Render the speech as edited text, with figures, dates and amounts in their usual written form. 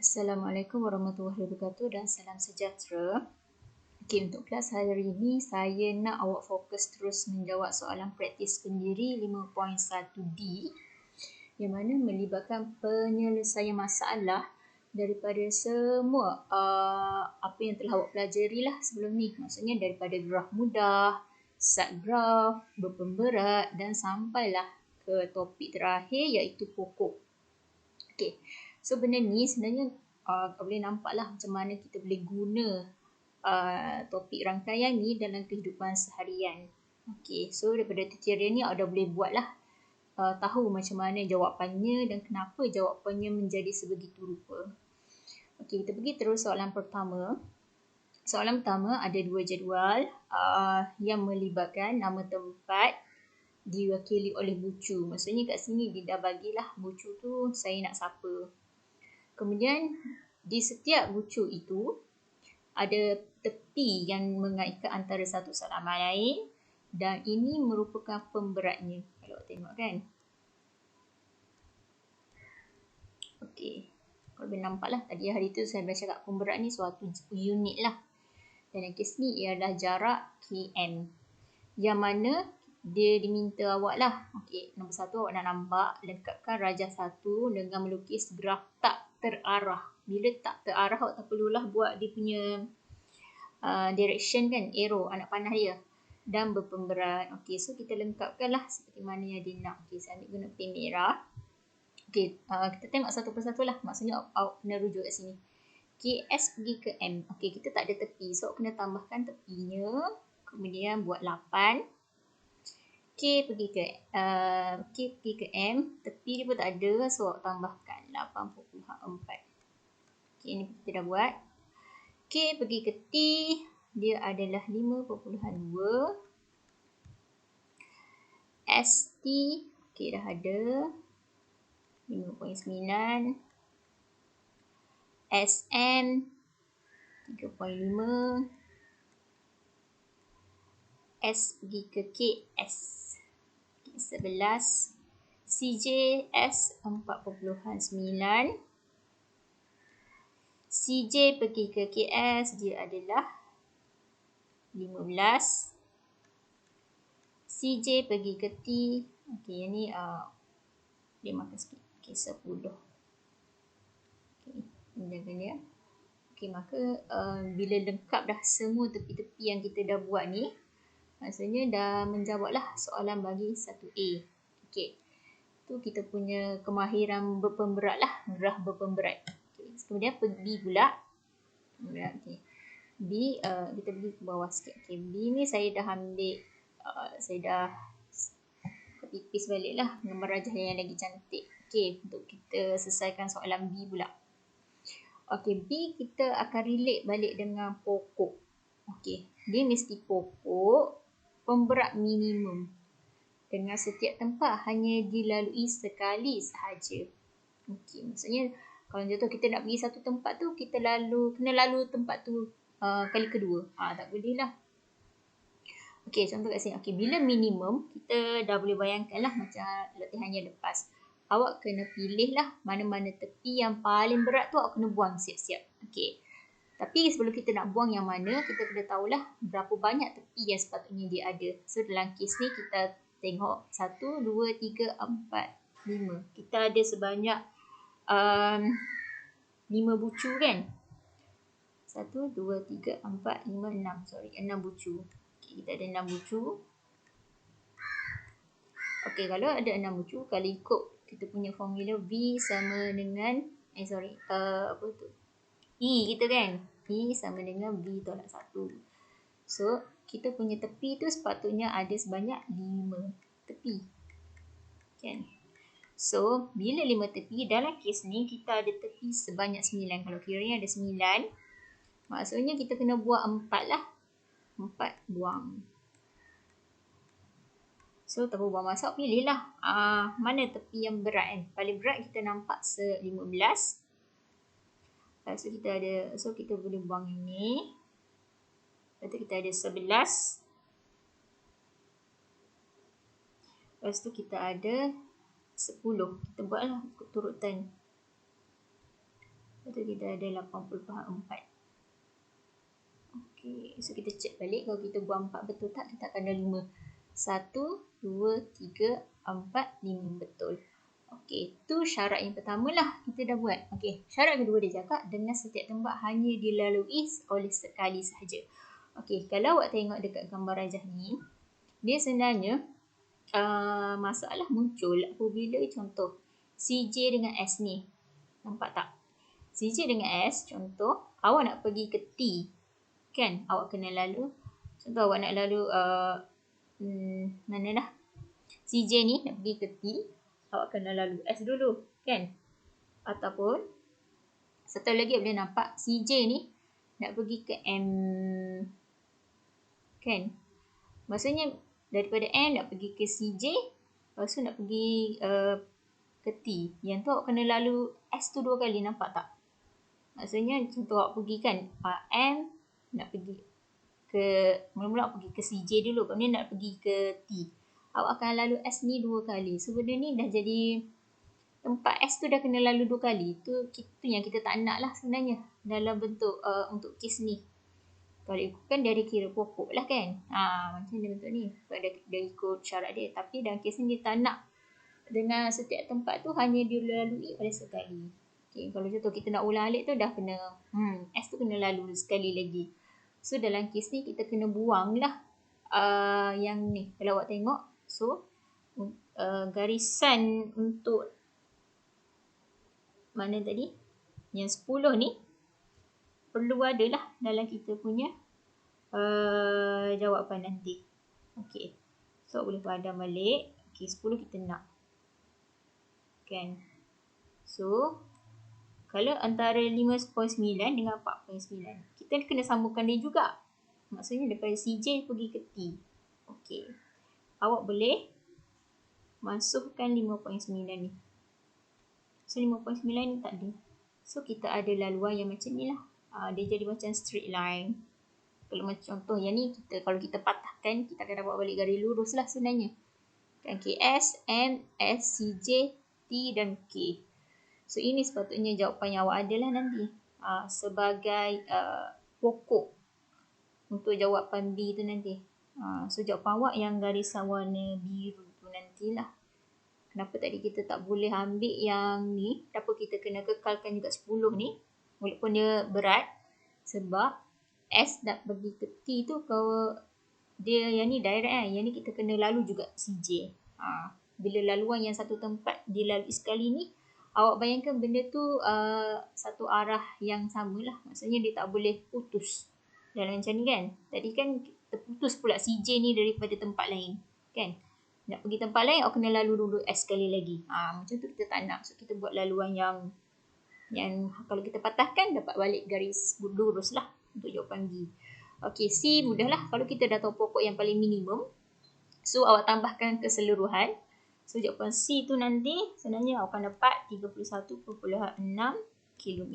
Assalamualaikum warahmatullahi wabarakatuh dan salam sejahtera. Okey, untuk kelas hari ini saya nak awak fokus terus menjawab soalan praktis pendiri 5.1D yang mana melibatkan penyelesaian masalah daripada semua apa yang telah awak pelajari lah sebelum ni. Maksudnya daripada graf mudah, subgraf, berpemberat dan sampailah ke topik terakhir iaitu pokok. Okey. So benda ni sebenarnya boleh nampak lah macam mana kita boleh guna topik rangkaian ni dalam kehidupan seharian. Okey, so daripada tutorial ni anda boleh buat lah tahu macam mana jawapannya dan kenapa jawapannya menjadi sebegitu rupa. Okey, kita pergi terus soalan pertama. Soalan pertama ada dua jadual yang melibatkan nama tempat diwakili oleh bucu. Maksudnya kat sini dia dah bagilah bucu tu saya nak siapa. Kemudian di setiap bucu itu ada tepi yang mengaitkan antara satu sama lain dan ini merupakan pemberatnya. Kalau tengok kan. Okey. Kalau boleh nampak lah tadi hari tu saya dah cakap pemberat ni suatu unit lah. Dan yang kes ni ialah jarak km. Yang mana dia diminta awak lah. Okey, nombor satu awak nak nampak lengkapkan rajah satu dengan melukis graf tak terarah. Bila tak terarah awak tak perlulah buat dia punya direction kan, arrow, anak panah dia. Dan berpemberat. Okey, so kita lengkapkan lah seperti mana yang dia nak. Okey, saya ambil guna pen merah. Okey, kita tengok satu persatu lah. Maksudnya awak kena rujuk kat sini. Okey, S pergi ke M. Okey, kita tak ada tepi. So awak kena tambahkan tepinya. Kemudian buat 8. K pergi ke M, tepi dia pun tak ada, so awak tambahkan 8.4. Okey, ini kita dah buat. K pergi ke T, dia adalah 5.2. ST, okey dah ada 5.9. SM 3.5. S pergi ke KS 11. CJS 4.9. CJ pergi ke KS dia adalah 15. CJ pergi ke T. Okey, yang ni dia makan sikit. Okey, 10. Okey, jaga dia. Okey, maka bila lengkap dah semua tepi-tepi yang kita dah buat ni, maksudnya dah menjawablah soalan bagi 1A. Okey. Tu kita punya kemahiran berpemberat lah, graf berpemberat. Okay. Kemudian B pula. Okay. B kita pergi ke bawah sikit. Okay. B ni saya dah ambil, saya dah copy paste balik lah gambar rajah yang lagi cantik. Okay. Untuk kita selesaikan soalan B pula. Okay. B kita akan relate balik dengan pokok. Okay. Dia mesti pokok pemberat minimum. Dengan setiap tempat hanya dilalui sekali sahaja. Okey, maksudnya kalau contoh kita nak pergi satu tempat tu, kita kena lalu tempat tu kali kedua. Tak boleh lah. Okey, contoh kat sini. Okey, bila minimum, kita dah boleh bayangkan lah macam latihan yang lepas. Awak kena pilih lah mana-mana tepi yang paling berat tu awak kena buang siap-siap. Okey. Tapi sebelum kita nak buang yang mana, kita kena tahulah berapa banyak tepi yang sepatutnya dia ada. So dalam kes ni kita tengok 1, 2, 3, 4, 5. Kita ada sebanyak 5 bucu kan? 1, 2, 3, 4, 5, 6. Sorry, 6 bucu. Okay, kita ada 6 bucu. Okey, kalau ada 6 bucu, kalau ikut kita punya formula V sama dengan apa tu? E kita kan? E sama dengan V tolak 1. So, kita punya tepi tu sepatutnya ada sebanyak 5 tepi. Kan? So, bila 5 tepi, dalam kes ni kita ada tepi sebanyak 9. Kalau kiranya ada 9, maksudnya kita kena buat 4 lah. 4 buang. So, tak buang masa, pilih lah. Mana tepi yang berat kan? Paling berat kita nampak 15. So, kita boleh buang ini. Lepas tu kita ada 11. Lepas tu kita ada 10. Kita buatlah ikut turutan. Lepas tu kita ada 80/4. Okey, so kita check balik kalau kita buat 4 betul tak, kita akan ada 5. 1, 2, 3, 4, 5 betul. Okey, tu syarat yang pertama lah kita dah buat. Okey, syarat kedua dia cakap dengan setiap tempat hanya dilalui oleh sekali sahaja. Okey, kalau awak tengok dekat gambar rajah ni, dia sebenarnya masalah muncul apabila contoh CJ dengan S ni. Nampak tak? CJ dengan S, contoh awak nak pergi ke T. Kan? Awak kena lalu. Contoh awak nak lalu mana dah? CJ ni nak pergi ke T. Awak kena lalu S dulu. Kan? Ataupun satu lagi boleh nampak CJ ni nak pergi ke M. Kan? Maksudnya daripada M nak pergi ke CJ. Lepas tu nak pergi ke T. Yang tu awak kena lalu S tu 2 kali. Nampak tak? Maksudnya contoh awak pergi kan M nak pergi ke, mula-mula awak pergi ke CJ dulu, kemudian nak pergi ke T. Awak akan lalu S ni 2 kali. So benda ni dah jadi, tempat S tu dah kena lalu 2 kali. Tu yang kita tak nak lah sebenarnya dalam bentuk untuk kes ni. Kalau ikutkan dia ada kira pokok lah kan. Macam dia bentuk ni. Dia ikut syarat dia. Tapi dalam kes ni dia tak nak dengan setiap tempat tu hanya dilalui oleh sekali. Okay, kalau contoh kita nak ulang alik tu dah kena S tu kena lalu sekali lagi. So dalam kes ni kita kena buang lah yang ni. Kalau awak tengok, so garisan untuk mana tadi? Yang 10 ni perlu ada lah dalam kita punya jawapan nanti. Okay, so boleh padam balik. Okay, 10 kita nak. Kan? So kalau antara 5.9 dengan 4.9, kita kena sambungkan dia juga. Maksudnya daripada CJ pergi ke T. Okey. Awak boleh masukkan 5.9 ni. So 5.9 ni tak ada. So kita ada laluan yang macam ni lah. Dia jadi macam straight line. Kalau macam contoh yang ni, kalau kita patahkan, kita akan dapat balik garis lurus lah sebenarnya. Kan, KS, M, S, CJ, T dan K. So ini sepatutnya jawapan yang awak ada lah nanti sebagai pokok untuk jawapan B tu nanti. So jawapan awak yang garisan warna biru tu nantilah. Kenapa tadi kita tak boleh ambil yang ni? Kenapa kita kena kekalkan juga 10 ni? Walaupun dia berat. Sebab S nak pergi ke T tu, kalau dia yang ni direct kan. Yang ni kita kena lalu juga CJ. Bila laluan yang satu tempat dilalui sekali ni, awak bayangkan benda tu satu arah yang sama lah. Maksudnya dia tak boleh putus. Dalam macam ni kan. Tadi kan terputus pula CJ ni daripada tempat lain. Kan. Nak pergi tempat lain, awak kena lalu dulu S sekali lagi. Macam tu kita tak nak. So kita buat laluan yang kalau kita patahkan, dapat balik garis lurus lah. Untuk jawapan B. Okay, C mudah lah. Kalau kita dah tahu pokok yang paling minimum. So awak tambahkan keseluruhan. So jawapan C tu nanti sebenarnya awak akan dapat 31.6 km.